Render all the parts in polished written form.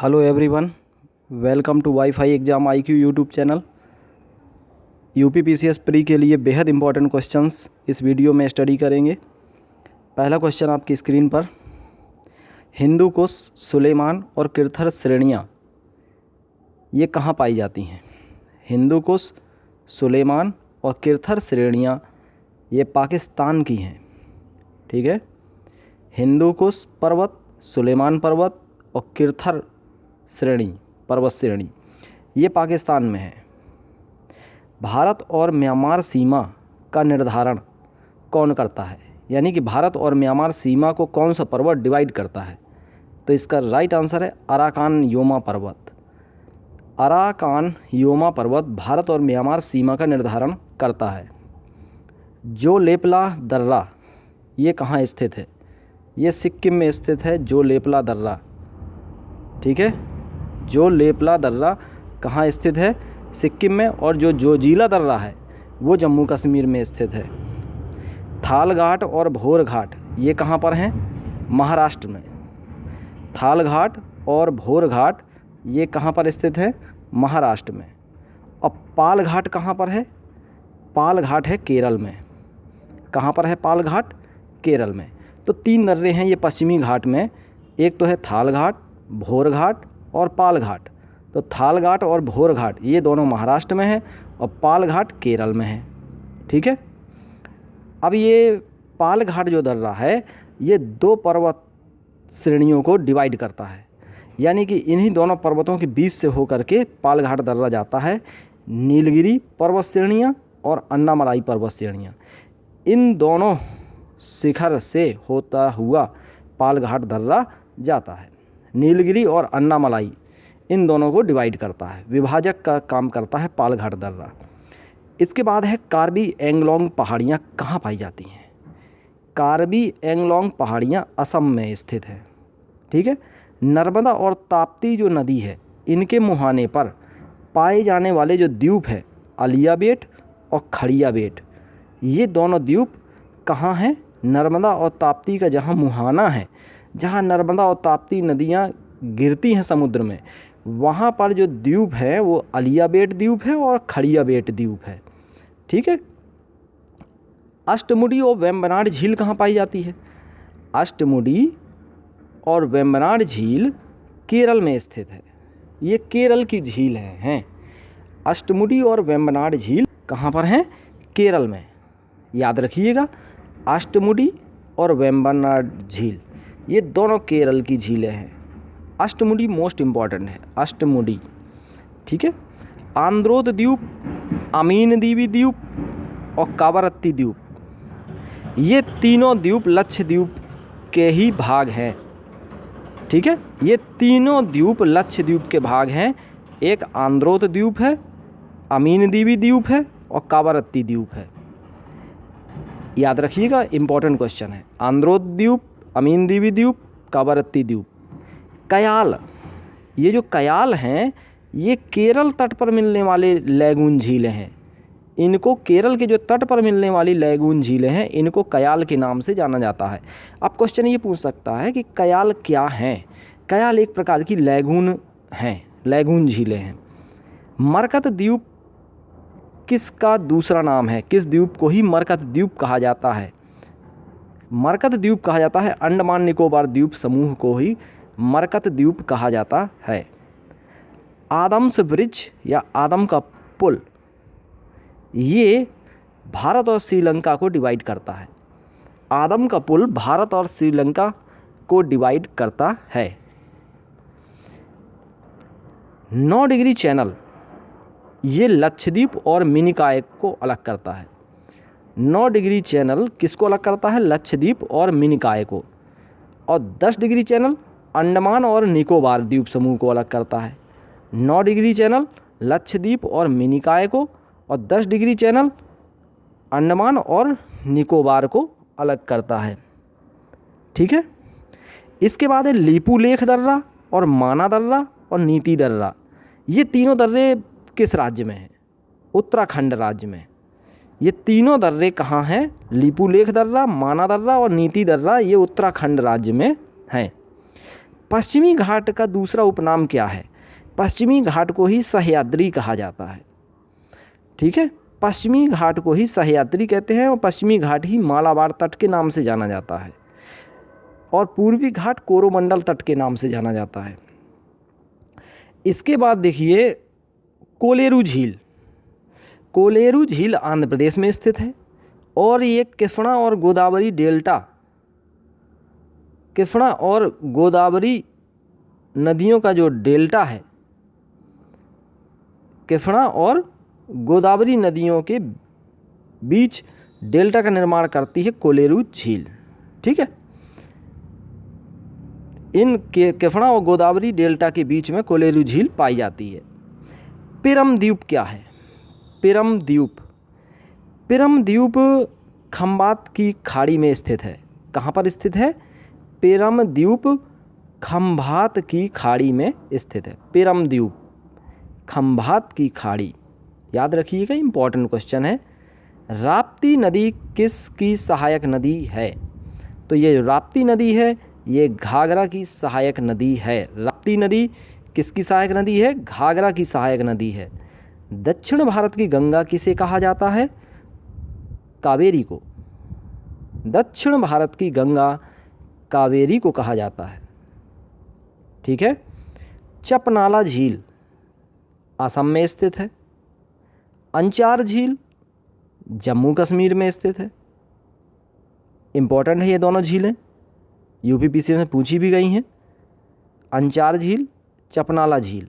Hello everyone, welcome to wifi exam IQ YouTube channel. UPPCS pre के लिए बेहद important questions इस video में स्टडी करेंगे। पहला क्वेश्चन आपकी स्क्रीन पर, हिंदू कुश, सुलेमान और किरथर श्रेणियाँ ये कहाँ पाई जाती हैं? हिंदू कुश, सुलेमान और किरथर श्रेणियाँ ये पाकिस्तान की हैं। ठीक है, हिंदू कुश पर्वत, सुलेमान पर्वत और किरथर श्रेणी, पर्वत श्रेणी ये पाकिस्तान में है। भारत और म्यांमार सीमा का निर्धारण कौन करता है? यानी कि भारत और म्यांमार सीमा को कौन सा पर्वत डिवाइड करता है? तो इसका राइट आंसर है अराकान योमा पर्वत। अराकान योमा पर्वत भारत और म्यांमार सीमा का निर्धारण करता है। जो लेपला दर्रा ये कहाँ स्थित है? ये सिक्किम में स्थित है, जो लेपला दर्रा। ठीक है, जो लेपला दर्रा कहाँ स्थित है? सिक्किम में। और जो जोजिला दर्रा है वो जम्मू कश्मीर में स्थित है। थाल घाट और भोर घाट ये कहाँ पर हैं? महाराष्ट्र में। थाल घाट और भोर घाट ये कहाँ पर स्थित है? महाराष्ट्र में। और पाल घाट कहाँ पर है? पाल घाट है केरल में। कहाँ पर है पाल घाट? केरल में। तो 3 दर्रे हैं ये पश्चिमी घाट में, एक तो है थाल घाट, भोर घाट और पाल घाट। तो थाल घाट और भोर घाट ये दोनों महाराष्ट्र में हैं और पाल घाट केरल में है। ठीक है, अब ये पाल घाट जो दर्रा है ये 2 पर्वत श्रेणियों को डिवाइड करता है। यानी कि इन्हीं दोनों पर्वतों के बीच से होकर के पाल घाट दर्रा जाता है। नीलगिरी पर्वत श्रेणियाँ और अन्नामलाई पर्वत श्रेणियाँ, इन दोनों शिखर से होता हुआ पाल घाट दर्रा जाता है। नीलगिरी और अन्नामलाई इन दोनों को डिवाइड करता है, विभाजक का काम करता है पाल घाट दर्रा। इसके बाद है कार्बी एंगलोंग पहाड़ियाँ कहाँ पाई जाती हैं? कार्बी एंगलोंग पहाड़ियाँ असम में स्थित है। ठीक है, नर्मदा और ताप्ती जो नदी है इनके मुहाने पर पाए जाने वाले जो द्वीप है अलिया बेट और खड़िया बेट, ये दोनों द्वीप कहाँ हैं? नर्मदा और ताप्ती का जहाँ मुहाना है, जहाँ नर्मदा और ताप्ती नदियाँ गिरती हैं समुद्र में, वहाँ पर जो द्वीप है वो अलिया बेट द्वीप है और खड़िया बेट द्वीप है। ठीक है, अष्टमुडी और वेम्बनाड झील कहाँ पाई जाती है? अष्टमुडी और वेम्बनाड झील केरल में स्थित है। ये केरल की झील हैं। अष्टमुडी और वेम्बनाड झील कहाँ पर हैं? केरल में। याद रखिएगा, अष्टमुडी और वेम्बनाड झील ये दोनों केरल की झीलें हैं। अष्टमुडी मोस्ट इम्पॉर्टेंट है, अष्टमुडी। ठीक है, आंद्रोद द्वीप, अमीन दीवी द्वीप और कावरत्ती द्वीप ये तीनों द्वीप लक्षद्वीप के ही भाग हैं। ठीक है, ये तीनों द्वीप लक्षद्वीप के भाग हैं। एक आंद्रोद द्वीप है, अमीन दीवी द्वीप है और कावरत्ती द्वीप है। याद रखिएगा, इंपॉर्टेंट क्वेश्चन है। आंद्रोद द्वीप, अमीन दीवी द्वीप, कावरत्ती द्वीप। कयाल, ये जो कयाल हैं ये केरल तट पर मिलने वाले लैगून झीलें हैं। इनको केरल के जो तट पर मिलने वाली लैगून झीलें हैं इनको कयाल के नाम से जाना जाता है। अब क्वेश्चन ये पूछ सकता है कि कयाल क्या हैं? कयाल एक प्रकार की लैगून हैं, लैगून झीलें हैं। मरकत द्वीप किसका दूसरा नाम है? किस द्वीप को ही मरकत द्वीप कहा जाता है? मरकत द्वीप कहा जाता है, अंडमान निकोबार द्वीप समूह को ही मरकत द्वीप कहा जाता है। आदम्स ब्रिज या आदम का पुल ये भारत और श्रीलंका को डिवाइड करता है। आदम का पुल भारत और श्रीलंका को डिवाइड करता है। 9 डिग्री चैनल ये लक्षद्वीप और मिनिकॉय को अलग करता है। 9 डिग्री चैनल किसको अलग करता है? लक्षद्वीप और मिनिकॉय को। और 10 डिग्री चैनल अंडमान और निकोबार द्वीप समूह को अलग करता है। 9 डिग्री चैनल लक्षद्वीप और मिनिकॉय को और 10 डिग्री चैनल अंडमान और निकोबार को अलग करता है। ठीक है, इसके बाद है लीपुलेख दर्रा और माना दर्रा और नीति दर्रा। ये तीनों दर्रे किस राज्य में हैं? उत्तराखंड राज्य में। ये तीनों दर्रे कहाँ हैं? लीपुलेख दर्रा, माना दर्रा और नीति दर्रा ये उत्तराखंड राज्य में हैं। पश्चिमी घाट का दूसरा उपनाम क्या है? पश्चिमी घाट को ही सह्याद्री कहा जाता है। ठीक है, पश्चिमी घाट को ही सह्याद्री कहते हैं और पश्चिमी घाट ही मालाबार तट के नाम से जाना जाता है और पूर्वी घाट कोरोमंडल तट के नाम से जाना जाता है। इसके बाद देखिए कोलेरू झील। कोलेरू झील आंध्र प्रदेश में स्थित है और ये कृष्णा और गोदावरी डेल्टा, कृष्णा और गोदावरी नदियों का जो डेल्टा है, कृष्णा और गोदावरी नदियों के बीच डेल्टा का निर्माण करती है कोलेरू झील। ठीक है, इन कृष्णा और गोदावरी डेल्टा के बीच में कोलेरू झील पाई जाती है। पिरम द्वीप क्या है? पिरम द्वीप, पिरम द्वीप खंबात की खाड़ी में स्थित है। कहाँ पर स्थित है? पिरम द्वीप खंबात की खाड़ी में स्थित है। पिरम द्वीप खंबात की खाड़ी, याद रखिएगा, इम्पॉर्टेंट क्वेश्चन है। राप्ती नदी किसकी सहायक नदी है? तो ये जो राप्ती नदी है ये घाघरा की सहायक नदी है। राप्ती नदी किसकी सहायक नदी है? घाघरा की सहायक नदी है। दक्षिण भारत की गंगा किसे कहा जाता है? कावेरी को। दक्षिण भारत की गंगा कावेरी को कहा जाता है। ठीक है, चपनाला झील असम में स्थित है। अंचार झील जम्मू कश्मीर में स्थित है। इम्पॉर्टेंट है ये दोनों झीलें, यूपीपीसी में पूछी भी गई हैं। अंचार झील, चपनाला झील।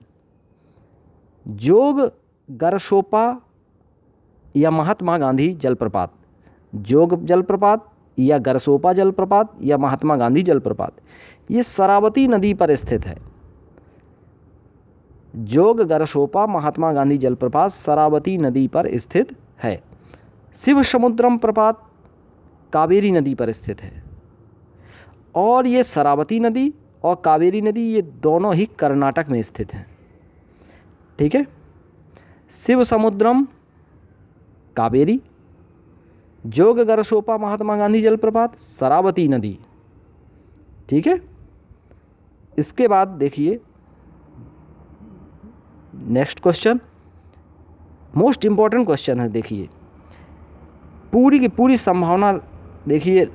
जोग गरसोपा या महात्मा गांधी जलप्रपात, जोग जलप्रपात या गरसोपा जलप्रपात या महात्मा गांधी जलप्रपात, ये शरावती नदी पर स्थित है। जोग गरसोपा महात्मा गांधी जलप्रपात शरावती नदी पर स्थित है। शिव समुद्रम प्रपात कावेरी नदी पर स्थित है और ये शरावती नदी और कावेरी नदी ये दोनों ही कर्नाटक में स्थित हैं। ठीक है, शिव समुद्रम कावेरी, जोग गरसोपा महात्मा गांधी जलप्रपात शरावती नदी। ठीक है, इसके बाद देखिए next question, most important question है। देखिए पूरी की पूरी संभावना देखिए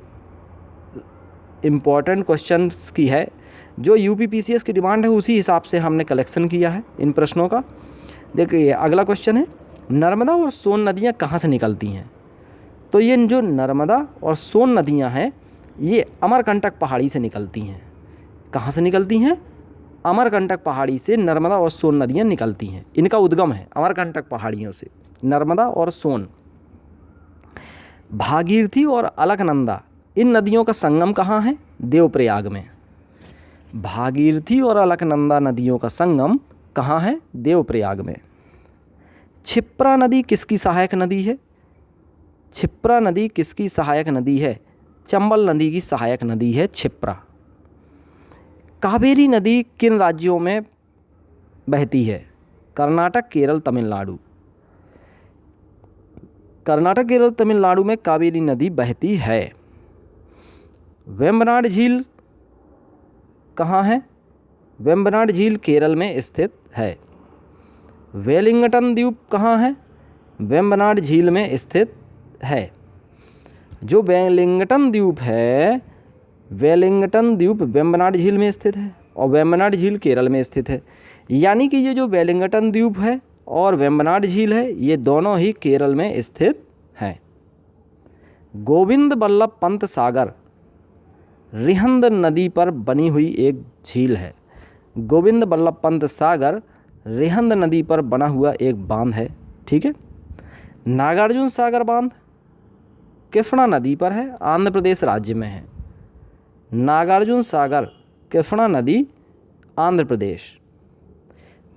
इम्पॉर्टेंट क्वेश्चंस की है, जो यूपीपीसीएस की डिमांड है उसी हिसाब से हमने कलेक्शन किया है इन प्रश्नों का। देखिए अगला क्वेश्चन है, नर्मदा और सोन नदियाँ कहाँ से निकलती हैं? तो ये जो नर्मदा और सोन नदियाँ हैं ये अमरकंटक पहाड़ी से निकलती हैं। कहाँ से निकलती हैं? अमरकंटक पहाड़ी से नर्मदा और सोन नदियाँ निकलती हैं। इनका उद्गम है अमरकंटक पहाड़ियों से, नर्मदा और सोन। भागीरथी और अलकनंदा इन नदियों का संगम कहाँ है? देवप्रयाग में। भागीरथी और अलकनंदा नदियों का संगम कहाँ है? देवप्रयाग में। क्षिप्रा नदी किसकी सहायक नदी है? क्षिप्रा नदी किसकी सहायक नदी है? चंबल नदी की सहायक नदी है क्षिप्रा। कावेरी नदी किन राज्यों में बहती है? कर्नाटक, केरल, तमिलनाडु। कर्नाटक, केरल, तमिलनाडु में कावेरी नदी बहती है। वेम्बनाड झील कहाँ है? वेम्बनाड झील केरल में स्थित है। वेलिंगटन द्वीप कहाँ है? वेम्बनाड झील में स्थित है। जो वेलिंगटन द्वीप है, वेलिंगटन द्वीप वेम्बनाड झील में स्थित है और वेम्बनाड झील केरल में स्थित है। यानी कि ये जो वेलिंगटन द्वीप है और वेम्बनाड झील है ये दोनों ही केरल में स्थित हैं। गोविंद बल्लभ पंत सागर रिहंद नदी पर बनी हुई एक झील है। गोविंद बल्लभ पंत सागर रिहंद नदी पर बना हुआ एक बांध है। ठीक है, नागार्जुन सागर बांध कृष्णा नदी पर है, आंध्र प्रदेश राज्य में है। नागार्जुन सागर कृष्णा नदी आंध्र प्रदेश।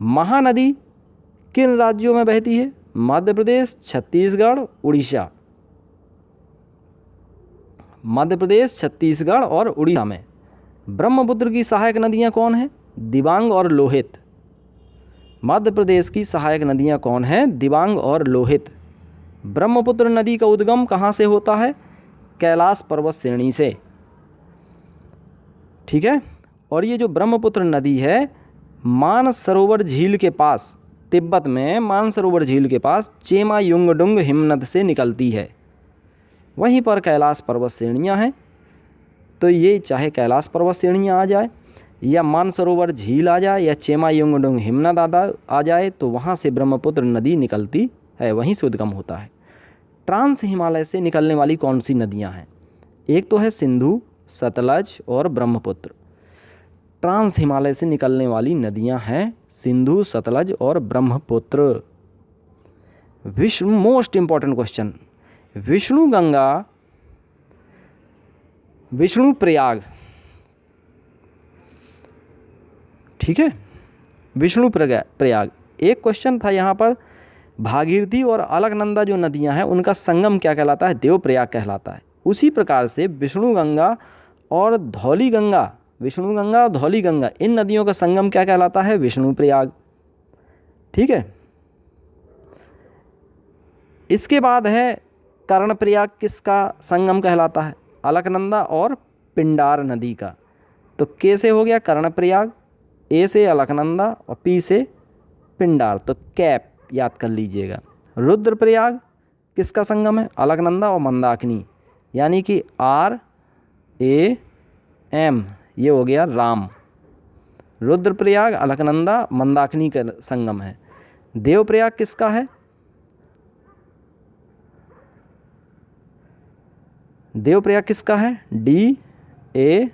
महानदी किन राज्यों में बहती है? मध्य प्रदेश, छत्तीसगढ़, उड़ीसा। मध्य प्रदेश, छत्तीसगढ़ और उड़ीसा में। ब्रह्मपुत्र की सहायक नदियां कौन हैं? दिबांग और लोहित। मध्य प्रदेश की सहायक नदियां कौन हैं? दिबांग और लोहित। ब्रह्मपुत्र नदी का उद्गम कहाँ से होता है? कैलाश पर्वत श्रेणी से। ठीक है, और ये जो ब्रह्मपुत्र नदी है मानसरोवर झील के पास, तिब्बत में मानसरोवर झील के पास चेमायुंगडुंग हिमनद से निकलती है। वहीं पर कैलाश पर्वत श्रेणियाँ हैं, तो ये चाहे कैलाश पर्वत श्रेणियाँ आ जाए या मानसरोवर झील आ जाए या चेमायुंगडुंग हिमनद आ जाए, तो वहाँ से ब्रह्मपुत्र नदी निकलती है, वहीं से उद्गम होता है। ट्रांस हिमालय से निकलने वाली कौन सी नदियाँ हैं? एक तो है सिंधु, सतलज और ब्रह्मपुत्र। ट्रांस हिमालय से निकलने वाली नदियाँ हैं सिंधु, सतलज और Brahmaputra. Vishnu, most important question, Vishnu Ganga, Vishnu Prayag, ठीक है, विष्णु प्रयाग। एक क्वेश्चन था यहाँ पर, भागीरथी और अलकनंदा जो नदियाँ हैं उनका संगम क्या कहलाता है? देवप्रयाग कहलाता है। उसी प्रकार से विष्णु गंगा और धौली गंगा, विष्णु गंगा और धौली गंगा, इन नदियों का संगम क्या कहलाता है? विष्णु प्रयाग, ठीक है। इसके बाद है कर्णप्रयाग, किसका संगम कहलाता है? अलकनंदा और पिंडार नदी का। तो के से हो गया कर्णप्रयाग, ए से अलकनंदा और पी से पिंडार, तो कैप याद कर लीजिएगा। रुद्रप्रयाग किसका संगम है? अलकनंदा और मंदाकिनी, यानी कि आर ए एम, ये हो गया राम। रुद्रप्रयाग अलकनंदा मंदाकिनी का संगम है। देवप्रयाग किसका है? देवप्रयाग किसका है? D A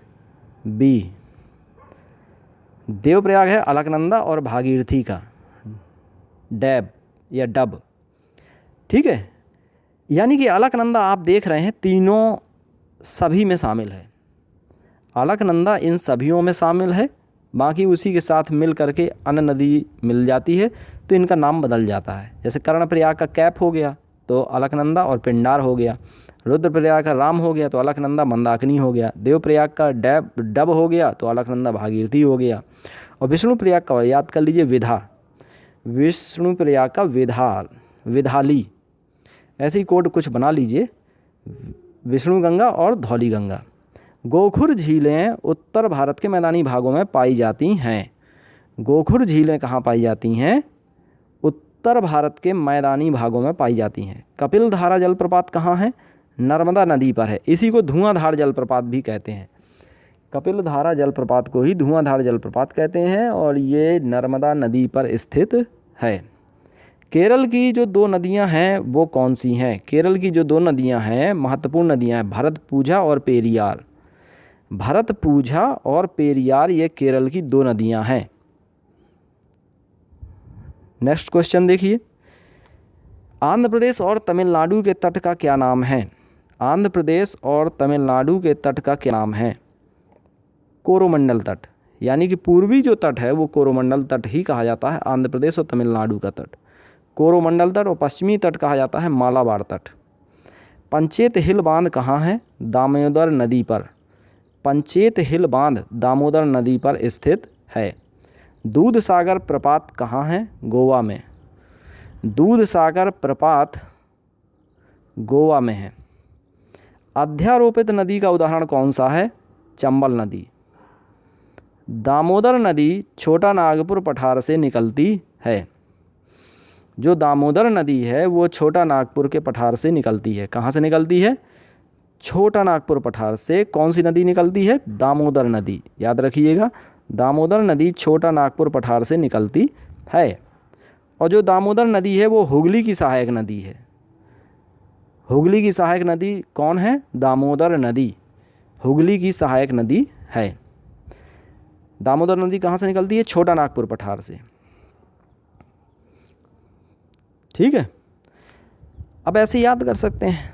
B. देवप्रयाग है अलकनंदा और भागीरथी का, डैब या डब, ठीक है। यानी कि अलकनंदा आप देख रहे हैं तीनों सभी में शामिल है। अलकनंदा इन सभियों में शामिल है, बाकी उसी के साथ मिल करके अन्य नदी मिल जाती है तो इनका नाम बदल जाता है। जैसे कर्णप्रयाग का कैप हो गया तो अलकनंदा और पिंडार हो गया, रुद्रप्रयाग का राम हो गया तो अलकनंदा मंदाकिनी हो गया, देवप्रयाग का डब हो गया तो अलकनंदा भागीरथी हो गया, और विष्णुप्रयाग का याद कर लीजिए विधा, विष्णुप्रयाग का विधाली, ऐसे ही कोड कुछ बना लीजिए, विष्णु गंगा और धौली गंगा। गोखुर झीलें उत्तर भारत के मैदानी भागों में पाई जाती हैं। गोखुर झीलें कहाँ पाई जाती हैं? उत्तर भारत के मैदानी भागों में पाई जाती हैं। कपिलधारा जलप्रपात कहाँ है? नर्मदा नदी पर है, इसी को धुआंधार जलप्रपात भी कहते हैं। कपिलधारा जलप्रपात को ही धुआंधार जलप्रपात कहते हैं और ये नर्मदा नदी पर स्थित है। केरल की जो दो नदियां हैं वो कौन सी हैं? केरल की जो दो नदियां हैं, महत्वपूर्ण नदियां हैं, भरतपुझा और पेरियार। भरतपुझा और पेरियार ये केरल की दो नदियां हैं। नेक्स्ट क्वेश्चन देखिए, आंध्र प्रदेश और तमिलनाडु के तट का क्या नाम है? आंध्र प्रदेश और तमिलनाडु के तट का क्या नाम है? कोरोमंडल तट, यानी कि पूर्वी जो तट है वो कोरोमंडल तट ही कहा जाता है, आंध्र प्रदेश और तमिलनाडु का तट कोरोमंडल तट, और पश्चिमी तट कहा जाता है मालाबार तट। पंचेत हिल बांध कहाँ है? दामोदर नदी पर। पंचेत हिल बांध दामोदर नदी पर स्थित है। दूध सागर प्रपात कहाँ है? गोवा में। दूध सागर प्रपात गोवा में है। अध्यारोपित नदी का उदाहरण कौन सा है? चंबल नदी। दामोदर नदी छोटा नागपुर पठार से निकलती है। जो दामोदर नदी है वो छोटा नागपुर के पठार से निकलती है। कहाँ से निकलती है? छोटा नागपुर पठार से। कौन सी नदी निकलती है? दामोदर नदी, याद रखिएगा, दामोदर नदी छोटा नागपुर पठार से निकलती है। और जो दामोदर नदी है वो हुगली की सहायक नदी है। हुगली की सहायक नदी कौन है? दामोदर नदी हुगली की सहायक नदी है। दामोदर नदी कहाँ से निकलती है? छोटा नागपुर पठार से, ठीक है। अब ऐसे याद कर सकते हैं,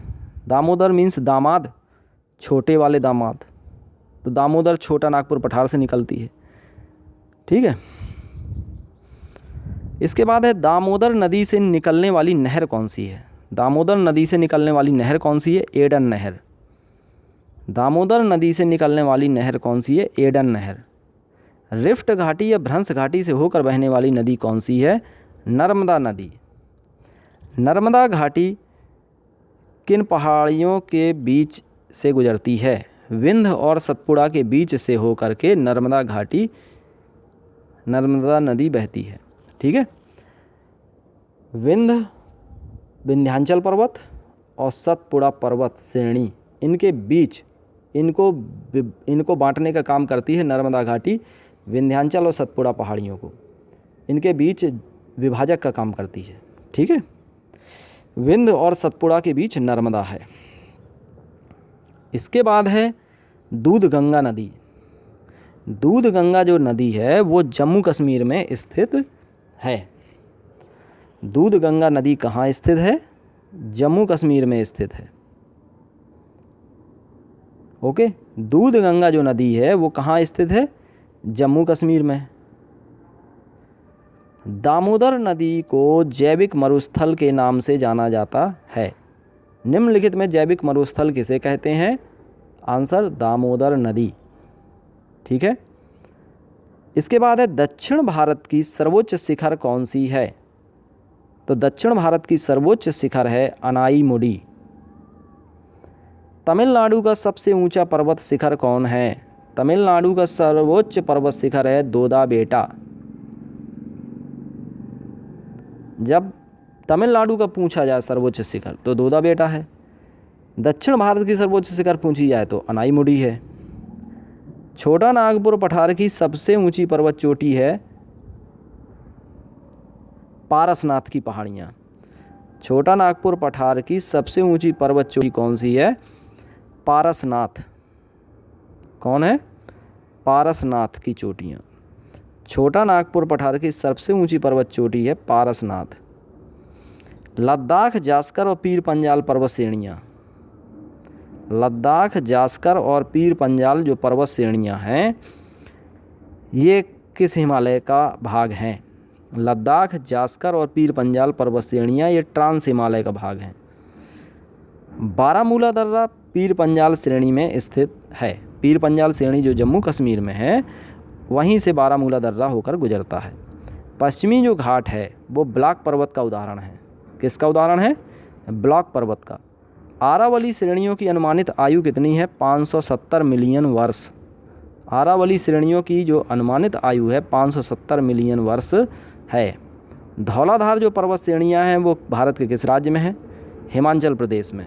दामोदर मीन्स दामाद, छोटे वाले दामाद, तो दामोदर छोटा नागपुर पठार से निकलती है, ठीक है। इसके बाद है दामोदर नदी से निकलने वाली नहर कौन सी है? दामोदर नदी से निकलने वाली नहर कौन सी है? एडन नहर। दामोदर नदी से निकलने वाली नहर कौन सी है? एडन नहर। रिफ्ट घाटी या भ्रंश घाटी से होकर बहने वाली नदी कौन सी है? नर्मदा नदी। नर्मदा घाटी किन पहाड़ियों के बीच से गुजरती है? विंध्य और सतपुड़ा के बीच से होकर के नर्मदा नदी बहती है। ठीक है, विंध्याचल पर्वत और सतपुड़ा पर्वत श्रेणी, इनके बीच इनको बांटने का काम करती है नर्मदा घाटी। विंध्याचल और सतपुड़ा पहाड़ियों को इनके बीच विभाजक का काम करती है। ठीक है, विंध्य और सतपुड़ा के बीच नर्मदा है। इसके बाद है दूध गंगा नदी। दूध गंगा जो नदी है वो जम्मू कश्मीर में स्थित है। दूध गंगा नदी कहाँ स्थित है? जम्मू कश्मीर में स्थित है। ओके, दूध गंगा जो नदी है वो कहाँ स्थित है? जम्मू कश्मीर में। दामोदर नदी को जैविक मरुस्थल के नाम से जाना जाता है। निम्नलिखित में जैविक मरुस्थल किसे कहते हैं? आंसर दामोदर नदी। ठीक है, इसके बाद है दक्षिण भारत की सर्वोच्च शिखर कौन सी है? तो दक्षिण भारत की सर्वोच्च शिखर है अनाईमुडी। तमिलनाडु का सबसे ऊंचा पर्वत शिखर कौन है? तमिलनाडु का सर्वोच्च पर्वत शिखर है दोदा बेटा। जब तमिलनाडु का पूछा जाए सर्वोच्च शिखर तो दोदा बेटा है। दक्षिण भारत की सर्वोच्च शिखर पूछी जाए तो अनाईमुडी है। छोटा नागपुर पठार की सबसे ऊंची पर्वत चोटी है पारसनाथ की पहाड़ियाँ। छोटा नागपुर पठार की सबसे ऊंची पर्वत चोटी कौन सी है? पारसनाथ। कौन है? पारसनाथ की चोटियाँ। छोटा नागपुर पठार की सबसे ऊंची पर्वत चोटी है पारसनाथ। लद्दाख, जास्कर और पीर पंजाल पर्वत श्रेणियाँ। लद्दाख, जास्कर और पीर पंजाल जो पर्वत श्रेणियाँ हैं ये किस हिमालय का भाग हैं? लद्दाख, जास्कर और पीर पंजाल पर्वत श्रेणियाँ ये ट्रांस हिमालय का भाग हैं। बारामूला दर्रा पीर पंजाल श्रेणी में स्थित है। पीर पंजाल श्रेणी जो जम्मू कश्मीर में है वहीं से बारामूला दर्रा होकर गुजरता है। पश्चिमी जो घाट है वो ब्लॉक पर्वत का उदाहरण है। किसका उदाहरण है? ब्लॉक पर्वत का। आरावली श्रेणियों की अनुमानित आयु कितनी है? 570 मिलियन वर्ष। आरावली श्रेणियों की जो अनुमानित आयु है 570 मिलियन वर्ष है। धौलाधार जो पर्वत श्रेणियाँ हैं वो भारत के किस राज्य में है? हिमाचल प्रदेश में।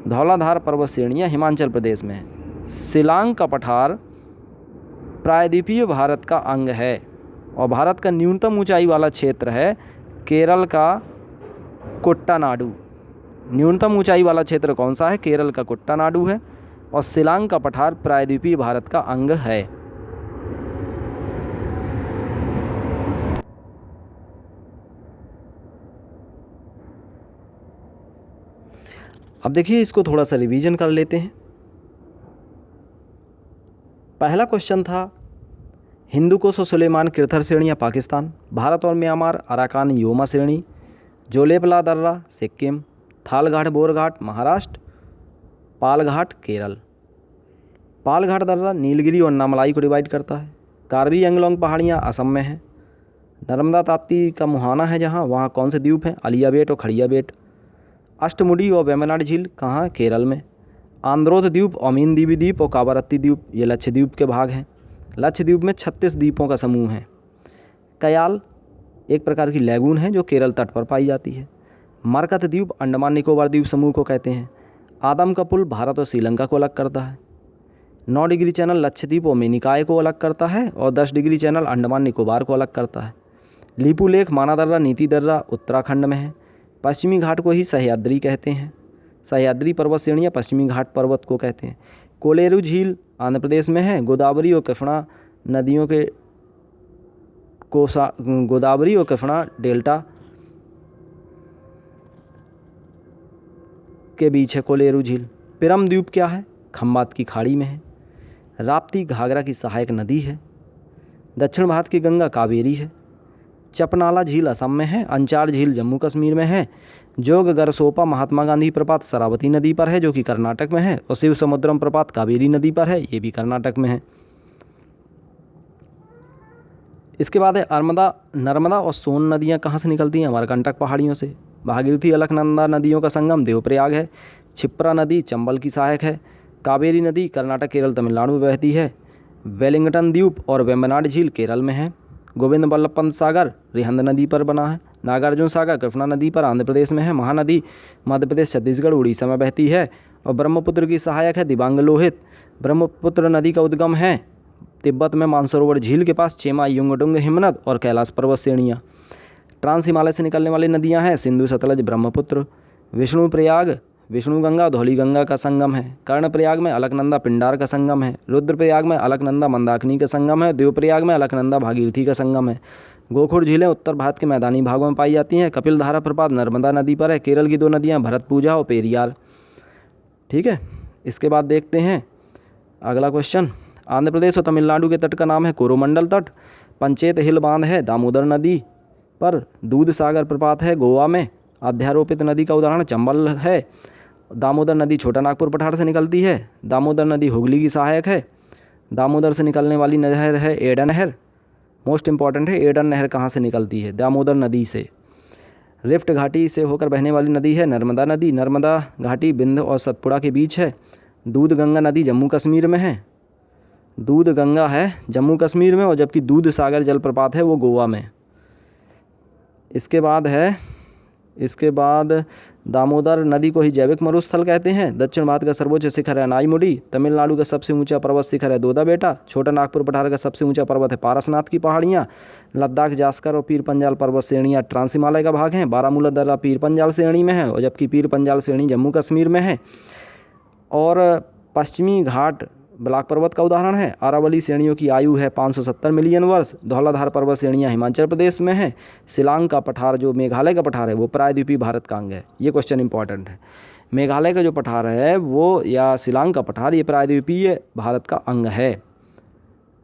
धौलाधार पर्वत श्रेणियाँ हिमाचल प्रदेश में है। शिलांग का पठार प्रायद्वीपीय भारत का अंग है और भारत का न्यूनतम ऊंचाई वाला क्षेत्र है केरल का कुट्टानाडु। न्यूनतम ऊंचाई वाला क्षेत्र कौन सा है? केरल का कुट्टानाडु है और शिलांग का पठार प्रायद्वीपीय भारत का अंग है। अब देखिए इसको थोड़ा सा रिवीजन कर लेते हैं। पहला क्वेश्चन था हिंदुकुश और सुलेमान किर्थर श्रेणियाँ पाकिस्तान, भारत और म्यांमार अराकान योमा श्रेणी, जोलेपला दर्रा सिक्किम, थालघाट बोरघाट महाराष्ट्र, पालघाट केरल। पालघाट दर्रा नीलगिरी और नामलाई को डिवाइड करता है। कार्बी एंगलोंग पहाड़ियाँ असम में हैं। नर्मदा ताप्ती का मुहाना है जहाँ, वहाँ कौन से द्वीप हैं? अलिया बेट और खड़िया बेट। अष्टमुडी और वेम्बनाड झील कहाँ? केरल में। आंद्रोथ द्वीप, ओमीन दीवी द्वीप और कावारत्ती द्वीप ये लक्षद्वीप के भाग हैं। लक्षद्वीप में 36 द्वीपों का समूह है। कयाल एक प्रकार की लैगून है जो केरल तट पर पाई जाती है। मरकत द्वीप अंडमान निकोबार द्वीप समूह को कहते हैं। आदम का पुल भारत और श्रीलंका को अलग करता है। 9 डिग्री चैनल लक्षद्वीप और मिनिकॉय को अलग करता है और 10 डिग्री चैनल अंडमान निकोबार को अलग करता है। लीपू लेक, माना दर्रा, नीति दर्रा उत्तराखंड में है। पश्चिमी घाट को ही सह्याद्री कहते हैं। सह्याद्री पर्वत श्रेणियाँ पश्चिमी घाट पर्वत को कहते हैं। कोलेरू झील आंध्र प्रदेश में है। गोदावरी और कृष्णा नदियों के गोदावरी और कृष्णा डेल्टा के बीच है कोलेरू झील। पिरम द्वीप क्या है? खंबात की खाड़ी में है। राप्ती घाघरा की सहायक नदी है। दक्षिण भारत की गंगा कावेरी है। चपनाला झील असम में है। अंचार झील जम्मू कश्मीर में है। जोग गरसोपा महात्मा गांधी प्रपात शरावती नदी पर है जो कि कर्नाटक में है और शिव समुद्रम प्रपात कावेरी नदी पर है, ये भी कर्नाटक में है। इसके बाद है नर्मदा और सोन नदियाँ कहाँ से निकलती हैं? अमरकंटक पहाड़ियों से। भागीरथी अलकनंदा नदियों का संगम देवप्रयाग है। क्षिप्रा नदी चंबल की सहायक है। कावेरी नदी कर्नाटक, केरल, तमिलनाडु में बहती है। वेलिंगटन द्वीप और वेम्बनाड झील केरल में है। गोविंद बल्लभ पंत सागर रिहंद नदी पर बना है। नागार्जुन सागर कृष्णा नदी पर आंध्र प्रदेश में है। महानदी मध्य प्रदेश, छत्तीसगढ़, उड़ीसा में बहती है। और ब्रह्मपुत्र की सहायक है दिबांग लोहित। ब्रह्मपुत्र नदी का उद्गम है तिब्बत में मानसरोवर झील के पास, चेमा, युंगडुंग, हिमनद और कैलाश पर्वत श्रेणियाँ। ट्रांस हिमालय से निकलने वाली नदियाँ हैं सिंधु, सतलज, ब्रह्मपुत्र। विष्णु प्रयाग विष्णु गंगा धौली गंगा का संगम है। कर्णप्रयाग में अलकनंदा पिंडार का संगम है। रुद्रप्रयाग में अलकनंदा मंदाकिनी का संगम है। देवप्रयाग में अलकनंदा भागीरथी का संगम है। गोखुर झीलें उत्तर भारत के मैदानी भागों में पाई जाती हैं। कपिल धारा प्रपात नर्मदा नदी पर है। केरल की 2 नदियाँ भरतपूजा और पेरियार। ठीक है, इसके बाद देखते हैं अगला क्वेश्चन। आंध्र प्रदेश और तमिलनाडु के तट का नाम है कोरोमंडल तट। पंचेत हिल बांध है दामोदर नदी पर। दूध सागर प्रपात है गोवा में। अध्यारोपित नदी का उदाहरण चंबल है। दामोदर नदी छोटा नागपुर पठार से निकलती है। दामोदर नदी हुगली की सहायक है। दामोदर से निकलने वाली नहर है एडन नहर। मोस्ट इंपॉर्टेंट है, एडन नहर कहाँ से निकलती है? दामोदर नदी से। रिफ्ट घाटी से होकर बहने वाली नदी है नर्मदा नदी। नर्मदा घाटी बिंद और सतपुड़ा के बीच है। दूध गंगा नदी जम्मू कश्मीर में है। दूध गंगा है जम्मू कश्मीर में, और जबकि दूध सागर जलप्रपात है वो गोवा में। इसके बाद दामोदर नदी को ही जैविक मरुस्थल कहते हैं। दक्षिण भारत का सर्वोच्च शिखर है अनाईमुडी। तमिलनाडु का सबसे ऊंचा पर्वत शिखर है दोदा बेटा। छोटा नागपुर पठार का सबसे ऊंचा पर्वत है पारसनाथ की पहाड़ियाँ। लद्दाख, जास्कर और पीर पंजाल पर्वत श्रेणियाँ ट्रांस हिमालय का भाग हैं। बारामूला दर्रा पीर पंजाल श्रेणी में है, और जबकि पीर पंजाल श्रेणी जम्मू कश्मीर में है। और पश्चिमी घाट ब्लाक पर्वत का उदाहरण है। अरावली श्रेणियों की आयु है 570 मिलियन वर्ष। धौलाधार पर्वत श्रेणियाँ हिमाचल प्रदेश में है। शिलांग का पठार जो मेघालय का पठार है वो प्रायद्वीपीय भारत का अंग है। ये क्वेश्चन इंपॉर्टेंट है। मेघालय का जो पठार है वो, या शिलांग का पठार, ये प्रायद्वीपीय भारत का अंग है।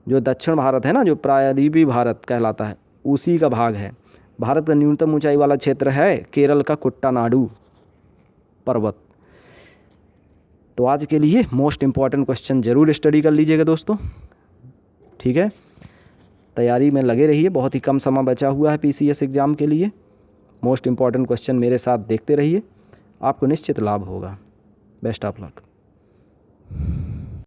जो दक्षिण भारत है ना, जो प्रायद्वीपीय भारत कहलाता है, उसी का भाग है। भारत का न्यूनतम ऊंचाई वाला क्षेत्र है केरल का कुट्टानाडु पर्वत। तो आज के लिए मोस्ट इम्पॉर्टेंट क्वेश्चन ज़रूर स्टडी कर लीजिएगा दोस्तों। ठीक है, तैयारी में लगे रहिए। बहुत ही कम समय बचा हुआ है PCS एग्ज़ाम के लिए। मोस्ट इम्पॉर्टेंट क्वेश्चन मेरे साथ देखते रहिए, आपको निश्चित लाभ होगा। Best of luck.